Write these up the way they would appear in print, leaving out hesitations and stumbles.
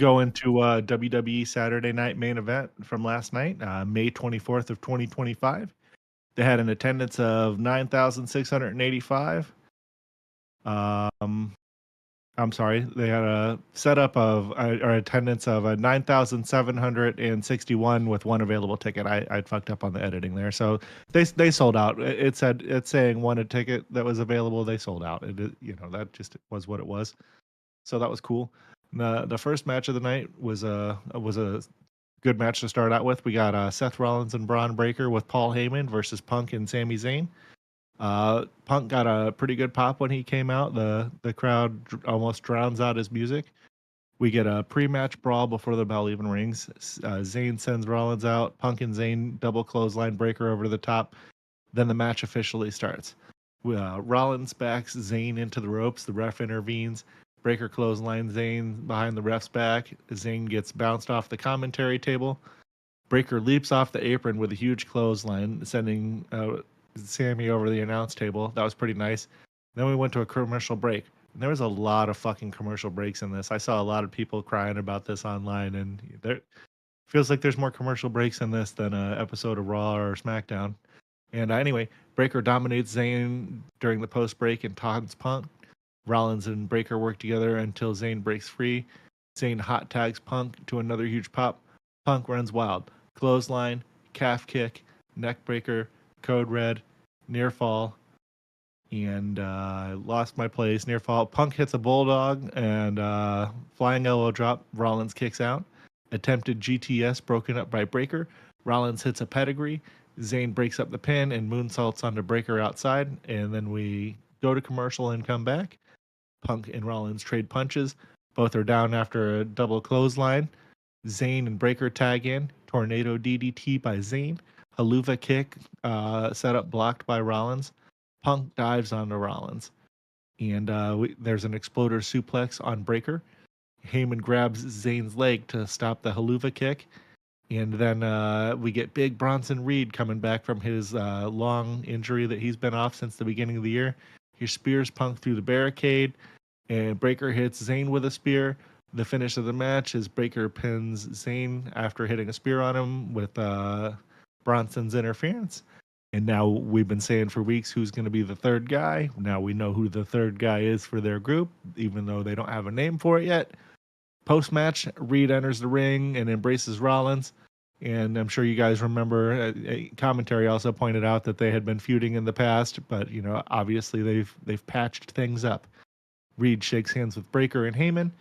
go into WWE Saturday Night Main Event from last night, May 24th of 2025. They had an attendance of 9,685. I'm sorry, they had a setup of or attendance of 9,761 with one available ticket. I fucked up on the editing there, so they sold out. It's saying one a ticket that was available. They sold out. That just was what it was. So that was cool. The first match of the night was a good match to start out with. We got Seth Rollins and Braun Breaker with Paul Heyman versus Punk and Sami Zayn. Punk got a pretty good pop when he came out. The crowd almost drowns out his music. We get a pre-match brawl before the bell even rings. Zayn sends Rollins out. Punk and Zayn double clothesline breaker over the top. Then the match officially starts. Rollins backs Zayn into the ropes. The ref intervenes. Breaker clothesline Zayn behind the ref's back. Zayn gets bounced off the commentary table. Breaker leaps off the apron with a huge clothesline, sending Sammy over the announce table. That was pretty nice. Then we went to a commercial break. There was a lot of fucking commercial breaks in this. I saw a lot of people crying about this online, and there feels like there's more commercial breaks in this than an episode of Raw or SmackDown. And anyway, Breaker dominates Zayn during the post break and taunts Punk. Rollins and Breaker work together until Zayn breaks free. Zayn hot tags Punk to another huge pop. Punk runs wild. Clothesline, calf kick, neck breaker, code red, near fall, and lost my place. Near fall. Punk hits a bulldog and flying elbow drop. Rollins kicks out. Attempted GTS broken up by Breaker. Rollins hits a pedigree. Zayn breaks up the pin and moonsaults onto Breaker outside. And then we go to commercial and come back. Punk and Rollins trade punches. Both are down after a double clothesline. Zayn and Breaker tag in. Tornado DDT by Zayn. Haluva kick set up blocked by Rollins. Punk dives onto Rollins. And there's an exploder suplex on Breaker. Heyman grabs Zayn's leg to stop the Haluva kick. And then we get Big Bronson Reed coming back from his long injury that he's been off since the beginning of the year. He spears Punk through the barricade, and Breaker hits Zayn with a spear. The finish of the match is Breaker pins Zayn after hitting a spear on him with Bronson's interference. And now we've been saying for weeks who's going to be the third guy. Now we know who the third guy is for their group, even though they don't have a name for it yet. Post-match, Reed enters the ring and embraces Rollins. And I'm sure you guys remember, commentary also pointed out that they had been feuding in the past, but obviously they've patched things up. Reed shakes hands with Breaker and Heyman.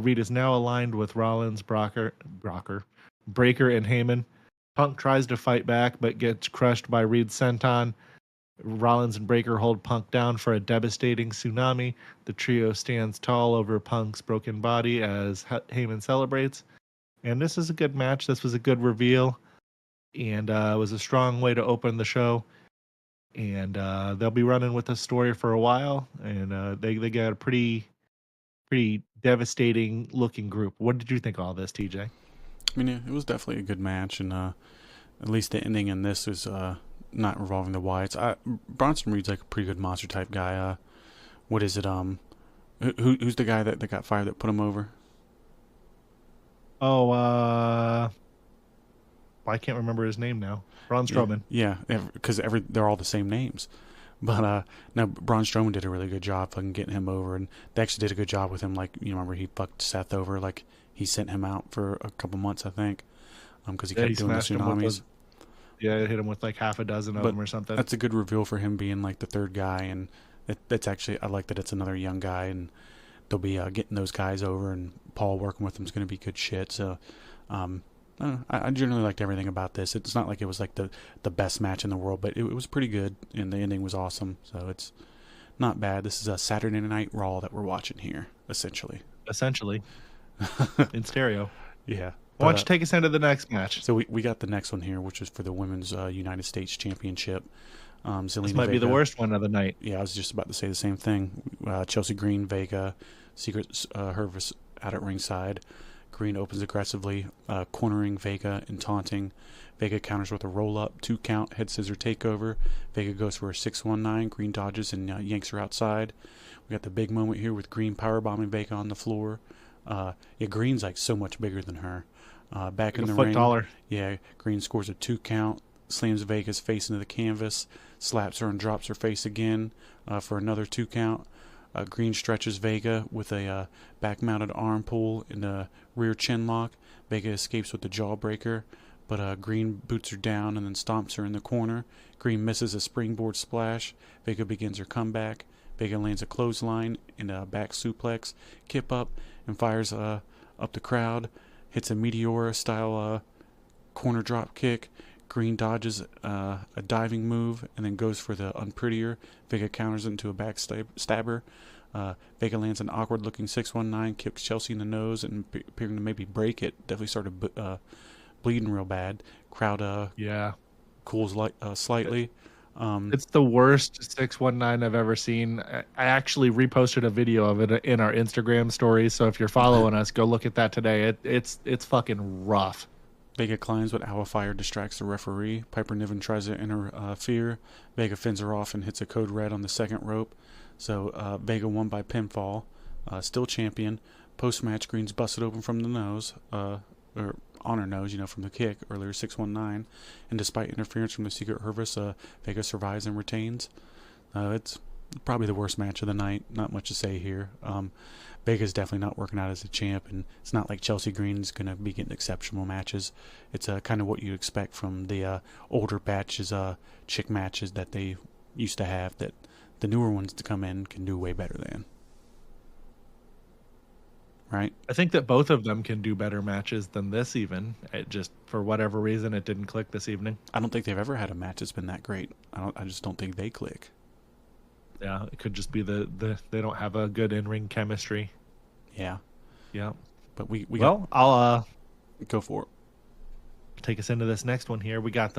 Reed is now aligned with Rollins, Breaker, and Heyman. Punk tries to fight back, but gets crushed by Reed's senton. Rollins and Breaker hold Punk down for a devastating tsunami. The trio stands tall over Punk's broken body as Heyman celebrates. And this is a good match. This was a good reveal. And it was a strong way to open the show. And they'll be running with this story for a while. And they got a pretty devastating looking group. What did you think of all this, TJ? I mean, it was definitely a good match. And at least the ending in this was not revolving the Wyatts. Bronson Reed's like a pretty good monster type guy. What is it? Who's the guy that got fired that put him over? Oh, I can't remember his name now. Braun Strowman. Yeah, because they're all the same names. But no, Braun Strowman did a really good job fucking getting him over, and they actually did a good job with him. Like, remember he fucked Seth over. Like, he sent him out for a couple months, I think, because he kept doing the tsunamis. Hit him with like half a dozen of them or something. That's a good reveal for him being like the third guy, and that's actually, I like that it's another young guy, and they'll be getting those guys over, and Paul working with them is going to be good shit. So I generally liked everything about this. It's not like it was like the best match in the world, but it was pretty good, and the ending was awesome. So it's not bad. This is a Saturday Night Raw that we're watching here, essentially. In stereo. Yeah. Why don't you take us into the next match? So we got the next one here, which is for the Women's United States Championship. Zelina this might be the worst one of the night. Yeah, I was just about to say the same thing. Chelsea Green, Vega, Secret Hervis out at ringside. Green opens aggressively, cornering Vega and taunting. Vega counters with a roll-up, 2 count, head scissor takeover. Vega goes for a 619. Green dodges and yanks her outside. We got the big moment here with Green powerbombing Vega on the floor. Yeah, Green's like so much bigger than her. Back Like in a the foot ring, taller. yeah, Green scores a 2 count, slams Vega's face into the canvas, slaps her and drops her face again for another 2 count. Green stretches Vega with a back-mounted arm pull and a rear chin lock. Vega escapes with the jawbreaker, but Green boots her down and then stomps her in the corner. Green misses a springboard splash. Vega begins her comeback. Vega lands a clothesline and a back suplex, kip up, and fires up the crowd. Hits a Meteora-style corner drop kick. Green dodges a diving move and then goes for the unprettier. Vega counters into a backstabber. Vega lands an awkward-looking 619, kicks Chelsea in the nose and appearing to maybe break it. Definitely started bleeding real bad. Crowd Yeah. cools slightly. It's the worst 619 I've ever seen. I actually reposted a video of it in our Instagram stories. So if you're following us, go look at that today. It's fucking rough. Vega climbs, but Hour Fire distracts the referee. Piper Niven tries to interfere. Vega fends her off and hits a code red on the second rope. So Vega won by pinfall. Still champion. Post-match, Green's busted open from the nose, or on her nose, from the kick earlier, 619. And despite interference from the Secret Service, Vega survives and retains. It's probably the worst match of the night. Not much to say here. Vega's definitely not working out as a champ, and it's not like Chelsea Green's going to be getting exceptional matches. It's kind of what you expect from the older batches, chick matches that they used to have, that the newer ones to come in can do way better than. Right? I think that both of them can do better matches than this even. It just, for whatever reason, it didn't click this evening. I don't think they've ever had a match that's been that great. I just don't think they click. Yeah, it could just be the they don't have a good in-ring chemistry. Yeah. Yeah. But we Well, I'll go for it. take us into this next one here. We got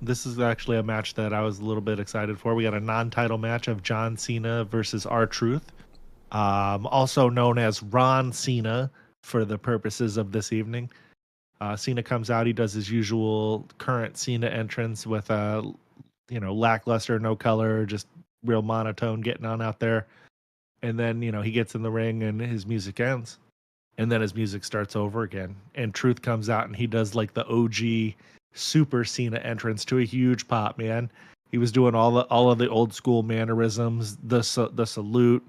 this is actually a match that I was a little bit excited for. We got a non-title match of John Cena versus R-Truth, also known as Ron Cena for the purposes of this evening. Cena comes out. He does his usual current Cena entrance with lackluster, no color, just real monotone, getting on out there. And then, he gets in the ring and his music ends. And then his music starts over again. And Truth comes out and he does like the OG Super Cena entrance to a huge pop, man. He was doing all of the old school mannerisms, the salute.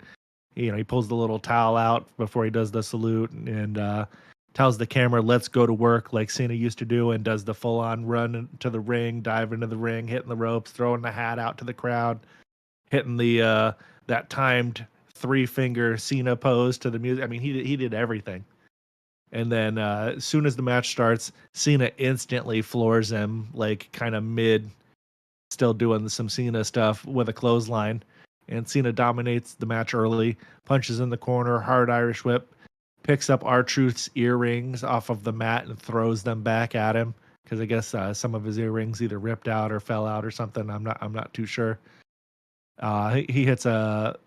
He pulls the little towel out before he does the salute and tells the camera, "Let's go to work," like Cena used to do, and does the full-on run to the ring, dive into the ring, hitting the ropes, throwing the hat out to the crowd, hitting the that timed 3-finger Cena pose to the music. I mean, he did everything. And then as soon as the match starts, Cena instantly floors him, like kind of mid, still doing some Cena stuff with a clothesline. And Cena dominates the match early, punches in the corner, hard Irish whip, picks up R-Truth's earrings off of the mat and throws them back at him, because I guess some of his earrings either ripped out or fell out or something. I'm not too sure. He hits a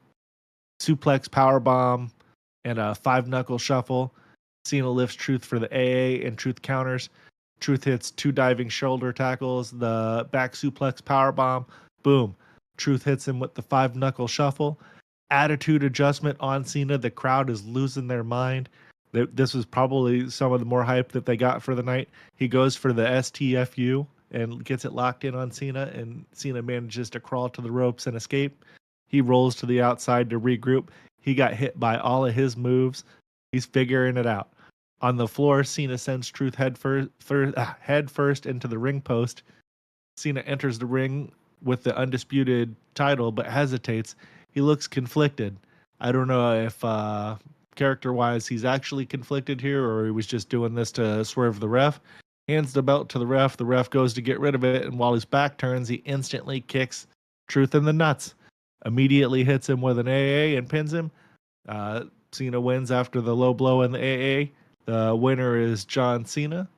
suplex powerbomb and a 5-knuckle shuffle. Cena lifts Truth for the AA and Truth counters. Truth hits 2 diving shoulder tackles, the back suplex powerbomb. Boom. Truth hits him with the 5-knuckle shuffle. Attitude adjustment on Cena. The crowd is losing their mind. This was probably some of the more hype that they got for the night. He goes for the STFU and gets it locked in on Cena, and Cena manages to crawl to the ropes and escape. He rolls to the outside to regroup. He got hit by all of his moves. He's figuring it out. On the floor, Cena sends Truth head first into the ring post. Cena enters the ring with the undisputed title, but hesitates. He looks conflicted. I don't know if character-wise he's actually conflicted here, or he was just doing this to swerve the ref. Hands the belt to the ref. The ref goes to get rid of it, and while his back turns, he instantly kicks Truth in the nuts. Immediately hits him with an AA and pins him. Cena wins after the low blow in the AA. The winner is John Cena.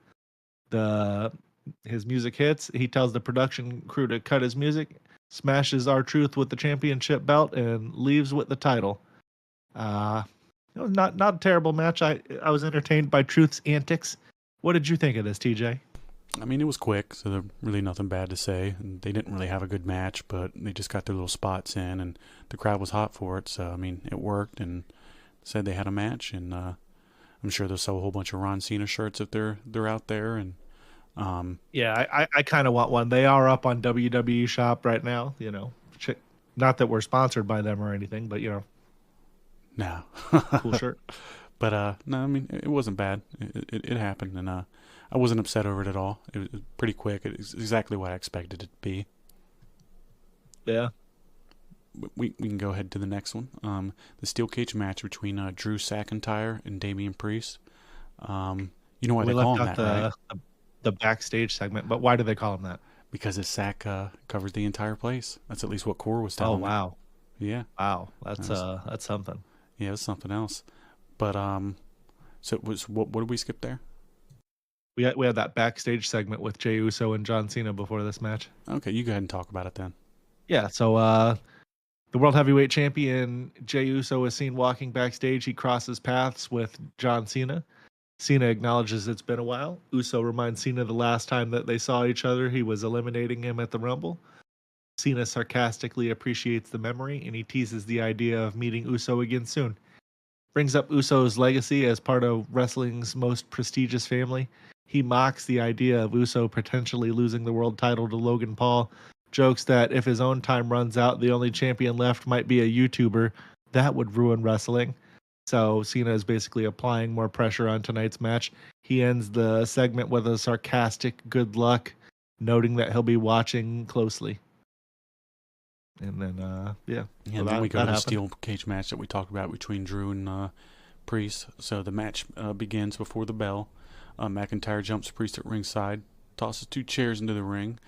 His music hits. He tells the production crew to cut his music, smashes R-Truth with the championship belt, and leaves with the title. It was not a terrible match. I was entertained by Truth's antics. What did you think of this, TJ? I mean, it was quick, so there's really nothing bad to say. And they didn't really have a good match, but they just got their little spots in, and the crowd was hot for it. So, I mean, it worked, and said they had a match, and I'm sure they'll sell a whole bunch of Ron Cena shirts if they're out there. And Yeah, I kind of want one. They are up on WWE Shop right now. Not that we're sponsored by them or anything, but no. cool shirt. But no, I mean it wasn't bad. It happened, and I wasn't upset over it at all. It was pretty quick. It's exactly what I expected it to be. Yeah. We can go ahead to the next one. The steel cage match between Drew McIntyre and Damian Priest. You know why they call him that, right? The backstage segment, but why do they call him that? Because his sack covers the entire place. That's at least what Core was telling me. Oh wow. Yeah. Wow. That's something. Yeah, it's something else. But so it was what did we skip there? We had that backstage segment with Jey Uso and John Cena before this match. Okay, you go ahead and talk about it then. Yeah, so the World Heavyweight Champion Jey Uso is seen walking backstage. He crosses paths with John Cena. Cena acknowledges it's been a while. Uso reminds Cena the last time that they saw each other, he was eliminating him at the Rumble. Cena sarcastically appreciates the memory, and he teases the idea of meeting Uso again soon. Brings up Uso's legacy as part of wrestling's most prestigious family. He mocks the idea of Uso potentially losing the world title to Logan Paul. Jokes that if his own time runs out, the only champion left might be a YouTuber. That would ruin wrestling. So Cena is basically applying more pressure on tonight's match. He ends the segment with a sarcastic good luck, noting that he'll be watching closely. And then, yeah. Yeah, then we go to the steel cage match that we talked about between Drew and Priest. So the match begins before the bell. McIntyre jumps Priest at ringside, tosses 2 chairs into the ring,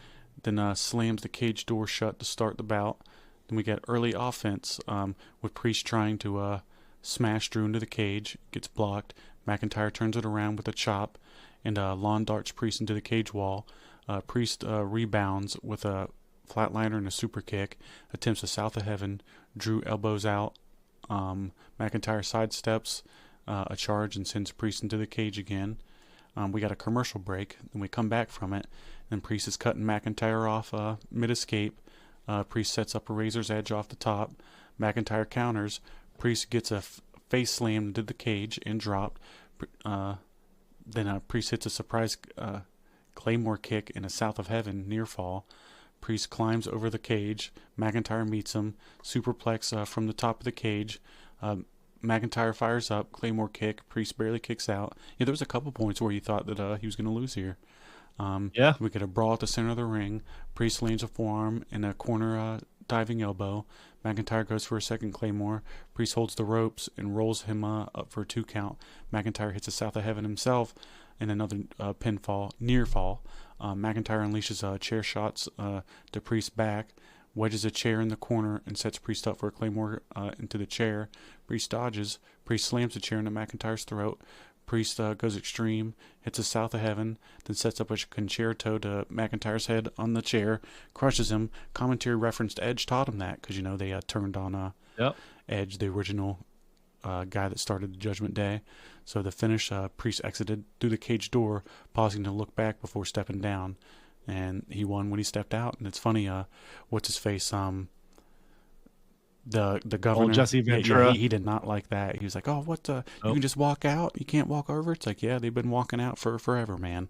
then slams the cage door shut to start the bout. Then we get early offense with Priest trying to smash Drew into the cage, gets blocked. McIntyre turns it around with a chop and lawn darts Priest into the cage wall. Priest rebounds with a flatliner and a super kick, attempts a South of Heaven. Drew elbows out. McIntyre sidesteps a charge and sends Priest into the cage again. We got a commercial break, then we come back from it. Then Priest is cutting McIntyre off mid-escape. Priest sets up a razor's edge off the top. McIntyre counters. Priest gets a face slammed into the cage and dropped. Then Priest hits a surprise Claymore kick and a South of Heaven near fall. Priest climbs over the cage. McIntyre meets him. Superplex from the top of the cage. McIntyre fires up. Claymore kick. Priest barely kicks out. Yeah, there was a couple points where you thought that he was going to lose here. Yeah. We get a brawl at the center of the ring. Priest lands a forearm and a corner diving elbow. McIntyre goes for a second Claymore. Priest holds the ropes and rolls him up for a 2 count. McIntyre hits a South of Heaven himself and another pinfall, near fall. McIntyre unleashes chair shots to Priest's back, wedges a chair in the corner and sets Priest up for a Claymore into the chair. Priest dodges. Priest slams the chair into McIntyre's throat. Priest goes extreme, hits a South of Heaven, then sets up a concerto to McIntyre's head on the chair, crushes him. Commentary referenced Edge taught him that because, they turned on Edge, the original guy that started the Judgment Day. So the finish, Priest exited through the cage door, pausing to look back before stepping down. And he won when he stepped out. And it's funny, what's his face? The governor, old Jesse Ventura. Yeah, he did not like that. He was like, "Oh, what? You can just walk out. You can't walk over." It's like, yeah, they've been walking out for forever, man.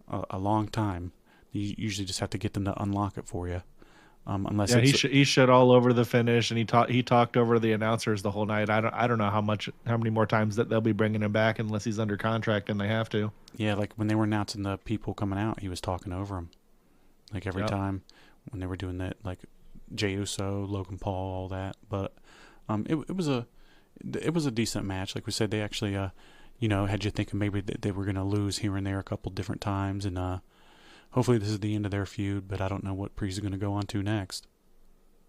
A long time. You usually just have to get them to unlock it for you. Unless he shit all over the finish, and he talked over the announcers the whole night. I don't know how many more times that they'll be bringing him back unless he's under contract and they have to. Yeah, like when they were announcing the people coming out, he was talking over them. Like every time when they were doing that, like Jey Uso, Logan Paul, all that. But it was a decent match. Like we said, they actually had you thinking maybe they were going to lose here and there a couple different times, and hopefully this is the end of their feud. But I don't know what Priest is going to go on to next.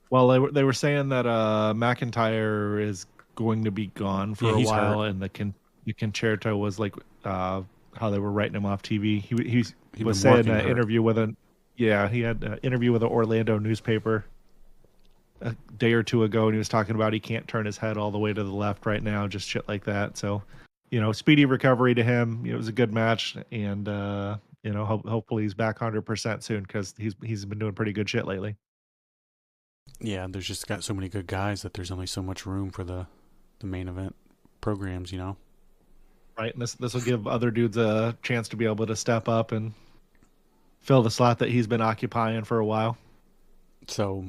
Well, they were saying that McIntyre is going to be gone for a while, hurt. And the concerto was like how they were writing him off TV. He was saying in an interview with he had an interview with an Orlando newspaper a day or two ago, and he was talking about he can't turn his head all the way to the left right now, just shit like that. So, speedy recovery to him. It was a good match, and hopefully he's back 100% soon because he's been doing pretty good shit lately. Yeah, there's just got so many good guys that there's only so much room for the main event programs, Right, and this will give other dudes a chance to be able to step up and fill the slot that he's been occupying for a while. So,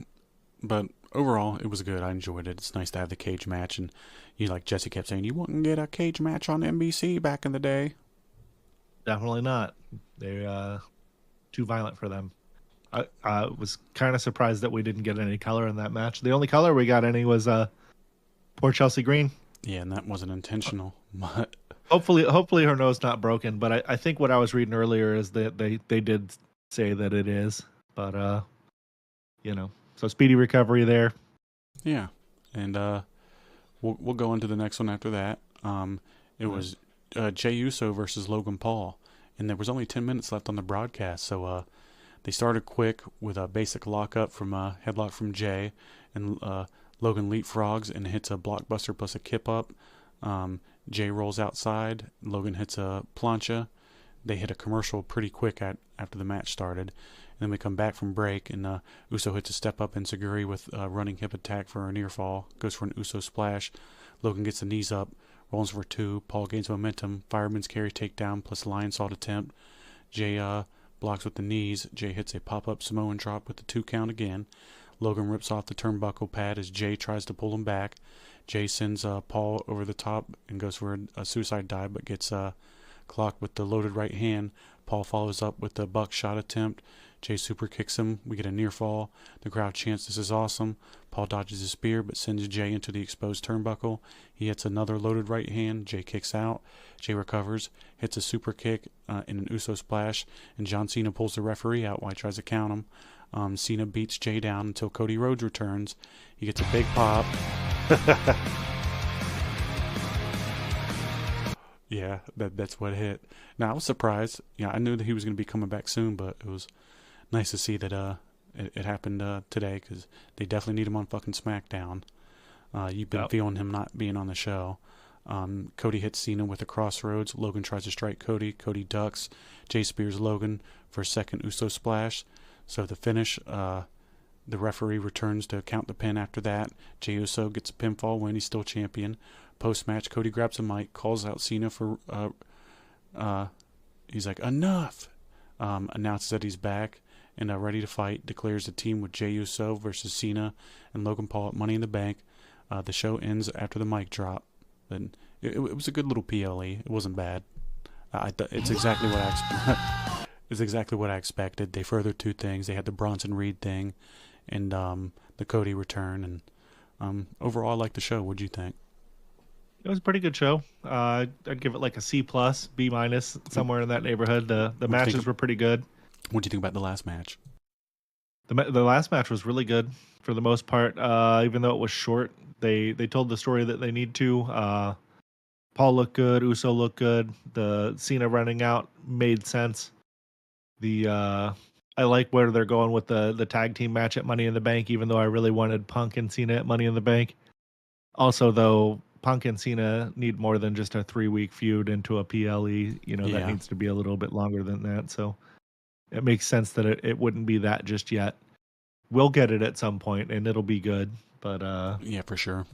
but overall, it was good. I enjoyed it. It's nice to have the cage match, and like Jesse kept saying, you wouldn't get a cage match on NBC back in the day. Definitely not. They're too violent for them. I was kind of surprised that we didn't get any color in that match. The only color we got any was poor Chelsea Green. Yeah, and that wasn't intentional. But hopefully her nose not broken. But I think what I was reading earlier is that they did say that it is. But so speedy recovery there. Yeah, and we'll go into the next one after that. It was Jey Uso versus Logan Paul, and there was only 10 minutes left on the broadcast, so they started quick with a basic lockup from headlock from Jey, and Logan leapfrogs and hits a blockbuster plus a kip up. Jey rolls outside. Logan hits a plancha. They hit a commercial pretty quick after the match started. And then we come back from break, and Uso hits a step-up enziguri with a running hip attack for a near fall. Goes for an Uso splash. Logan gets the knees up. Rolls for 2. Paul gains momentum. Fireman's carry takedown plus lion salt attempt. Jey blocks with the knees. Jey hits a pop-up Samoan drop with the 2 count again. Logan rips off the turnbuckle pad as Jey tries to pull him back. Jey sends Paul over the top and goes for a suicide dive, but gets clocked with the loaded right hand. Paul follows up with the buckshot attempt. Jey super kicks him. We get a near fall. The crowd chants, "This is awesome." Paul dodges a spear but sends Jey into the exposed turnbuckle. He hits another loaded right hand. Jey kicks out. Jey recovers, hits a super kick in an Uso splash, and John Cena pulls the referee out while he tries to count him. Cena beats Jey down until Cody Rhodes returns. He gets a big pop. Yeah, that's what hit. Now, I was surprised. Yeah, I knew that he was going to be coming back soon, but it was nice to see that it happened today, because they definitely need him on fucking SmackDown. You've been feeling him not being on the show. Cody hits Cena with a crossroads. Logan tries to strike Cody. Cody ducks. Jey spears Logan for a second Uso splash. So the finish, the referee returns to count the pin after that. Jey Uso gets a pinfall win. He's still champion. Post-match, Cody grabs a mic, calls out Cena for, he's like, enough! Announces that he's back and ready to fight. Declares a team with Jey Uso versus Cena and Logan Paul at Money in the Bank. The show ends after the mic drop. And it was a good little PLE. It wasn't bad. It's exactly what I It's exactly what I expected. They furthered 2 things. They had the Bronson Reed thing and the Cody return. And overall, I liked the show. What'd you think? It was a pretty good show. I'd give it like a C+, B-, somewhere in that neighborhood. The matches were pretty good. What do you think about the last match? The last match was really good for the most part. Even though it was short, they told the story that they need to. Paul looked good. Uso looked good. The Cena running out made sense. I like where they're going with the tag team match at Money in the Bank, even though I really wanted Punk and Cena at Money in the Bank. Also, though, Punk and Cena need more than just a 3-week feud into a PLE. That needs to be a little bit longer than that. So it makes sense that it wouldn't be that just yet. We'll get it at some point, and it'll be good. But yeah, for sure.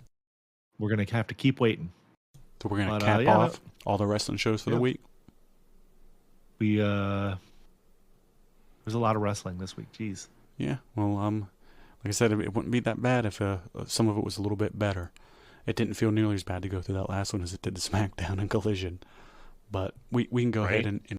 We're going to have to keep waiting. So we're going to cap off all the wrestling shows for the week? There's a lot of wrestling this week. Jeez. Yeah, well, like I said, it wouldn't be that bad if some of it was a little bit better. It didn't feel nearly as bad to go through that last one as it did the SmackDown and Collision. But we can go ahead and